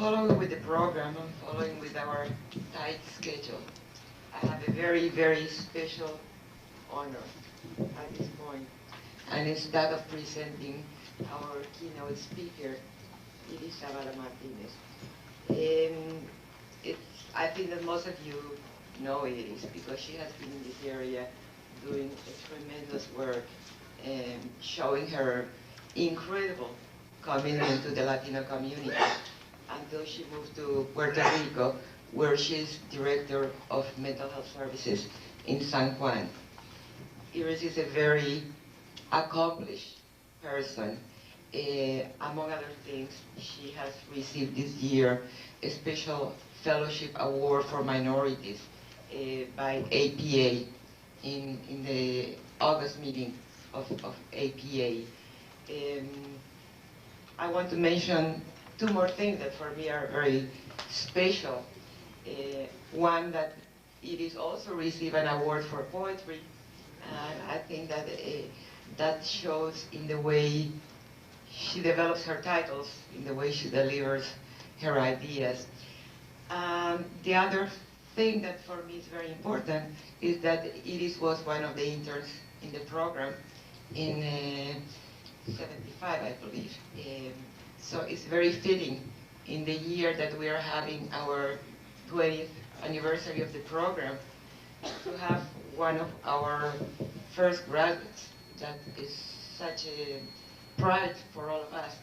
following with the program and following with our tight schedule, I have a very, very special honor at this point, and it's that of presenting our keynote speaker, Iris Martinez. I think that most of you know Iris because she has been in this area doing a tremendous work and showing her incredible commitment to the Latino community until she moved to Puerto Rico, where she's Director of Mental Health Services in San Juan. Iris is a very accomplished person. Among other things, she has received this year a special fellowship award for minorities by APA in the August meeting of APA. I want to mention two more things that for me are very special. One, that it is also received an award for poetry, and I think that that shows in the way she develops her titles, in the way she delivers her ideas. The other thing that for me is very important is that Iris was one of the interns in the program in 75, I believe. So it's very fitting in the year that we are having our 20th anniversary of the program to have one of our first graduates, that is such a pride for all of us,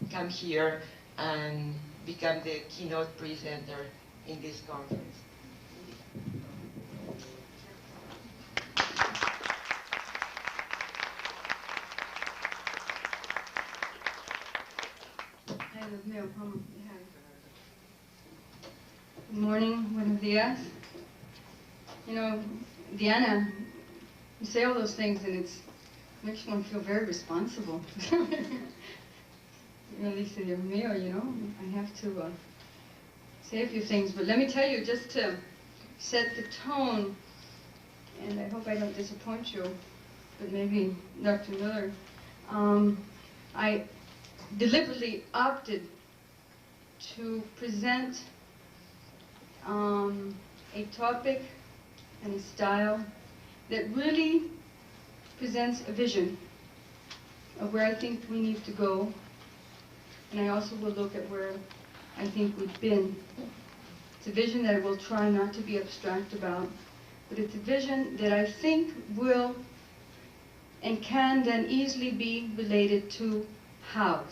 come here and become the keynote presenter in this conference. Good morning, buenos días. You know, Diana, you say all those things and it makes one feel very responsible. Dice, Dios mío, you know, I have to say a few things, but let me tell you, just to set the tone, and I hope I don't disappoint you, but maybe Dr. Miller, I deliberately opted to present a topic and a style that really presents a vision of where I think we need to go, and I also will look at where I think we've been. It's a vision that I will try not to be abstract about, but it's a vision that I think will and can then easily be related to how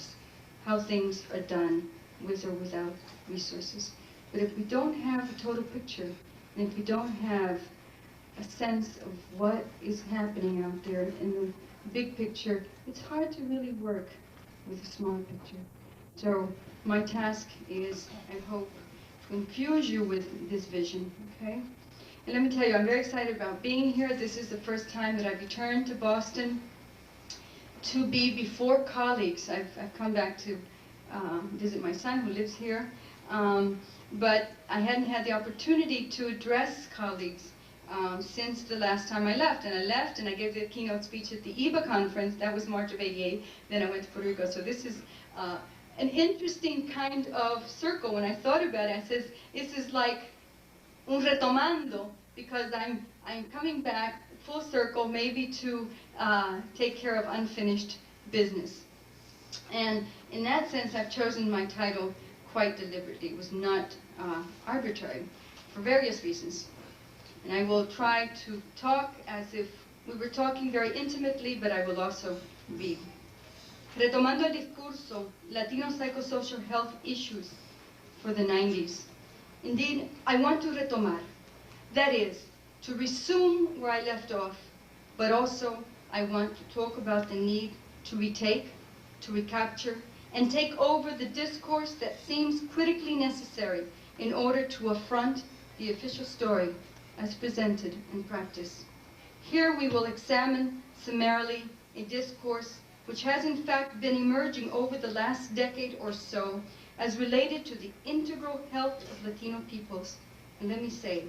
things are done with or without resources. But if we don't have a total picture, and if we don't have a sense of what is happening out there in the big picture, it's hard to really work with a small picture. So my task is, I hope, to infuse you with this vision, okay? And let me tell you, I'm very excited about being here. This is the first time that I've returned to Boston to be before colleagues. I've come back to visit my son who lives here, but I hadn't had the opportunity to address colleagues since the last time I left. And I left and I gave the keynote speech at the IBA conference. That was March of '88. Then I went to Puerto Rico. So this is an interesting kind of circle. When I thought about it, I said, this is like un retomando, because I'm coming back full circle, maybe to take care of unfinished business. And in that sense, I've chosen my title quite deliberately. It was not arbitrary, for various reasons. And I will try to talk as if we were talking very intimately, but I will also read. Retomando el discurso, Latino psychosocial health issues for the 90s. Indeed, I want to retomar. That is, to resume where I left off, but also I want to talk about the need to retake, to recapture, and take over the discourse that seems critically necessary in order to affront the official story as presented in practice. Here we will examine summarily a discourse which has in fact been emerging over the last decade or so as related to the integral health of Latino peoples. And let me say,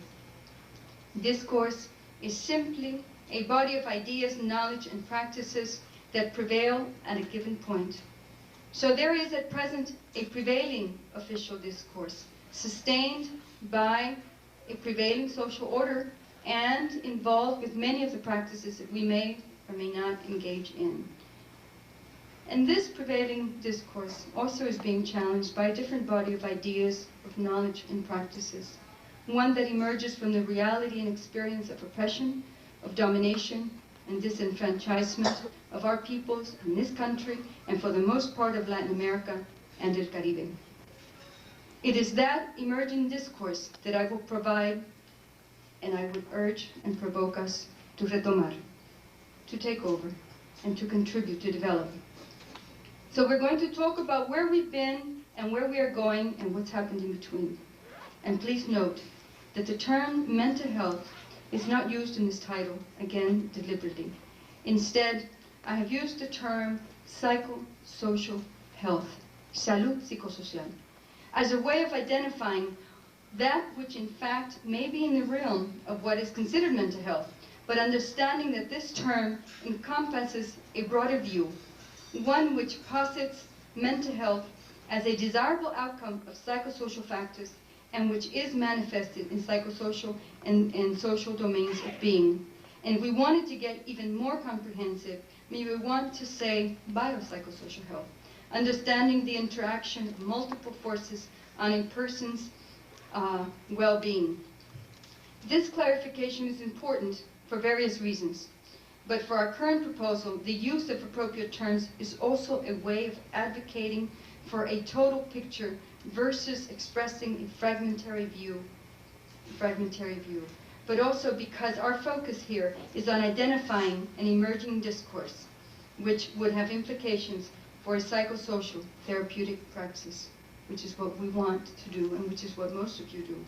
discourse is simply a body of ideas, knowledge, and practices that prevail at a given point. So there is at present a prevailing official discourse, sustained by a prevailing social order and involved with many of the practices that we may or may not engage in. And this prevailing discourse also is being challenged by a different body of ideas, of knowledge and practices, one that emerges from the reality and experience of oppression, of domination and disenfranchisement of our peoples in this country and for the most part of Latin America and the Caribbean. It is that emerging discourse that I will provide and I would urge and provoke us to retomar, to take over, and to contribute to develop. So we're going to talk about where we've been and where we are going and what's happened in between. And please note that the term mental health is not used in this title, again, deliberately. Instead, I have used the term psychosocial health, salud psicosocial, as a way of identifying that which in fact may be in the realm of what is considered mental health, but understanding that this term encompasses a broader view, one which posits mental health as a desirable outcome of psychosocial factors and which is manifested in psychosocial and social domains of being. And if we wanted to get even more comprehensive, we would want to say biopsychosocial health, understanding the interaction of multiple forces on a person's well-being. This clarification is important for various reasons, but for our current proposal, the use of appropriate terms is also a way of advocating for a total picture versus expressing a fragmentary view, but also because our focus here is on identifying an emerging discourse which would have implications for a psychosocial therapeutic praxis, which is what we want to do and which is what most of you do.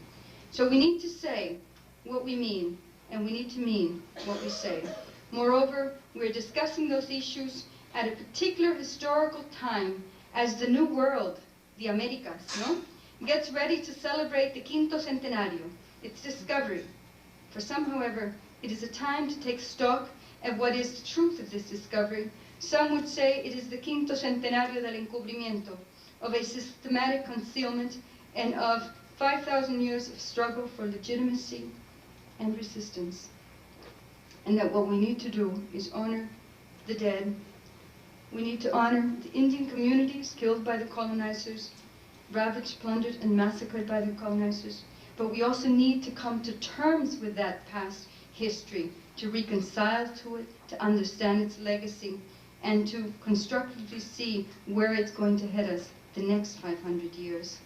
So we need to say what we mean, and we need to mean what we say. Moreover, we're discussing those issues at a particular historical time as the New World, the Americas, gets ready to celebrate the Quinto Centenario, its discovery. For some, however, it is a time to take stock of what is the truth of this discovery. Some would say it is the Quinto Centenario del Encubrimiento, of a systematic concealment and of 5,000 years of struggle for legitimacy and resistance. And that what we need to do is honor the dead. We need to honor the Indian communities killed by the colonizers, ravaged, plundered, and massacred by the colonizers. But we also need to come to terms with that past history, to reconcile to it, to understand its legacy, and to constructively see where it's going to head us the next 500 years.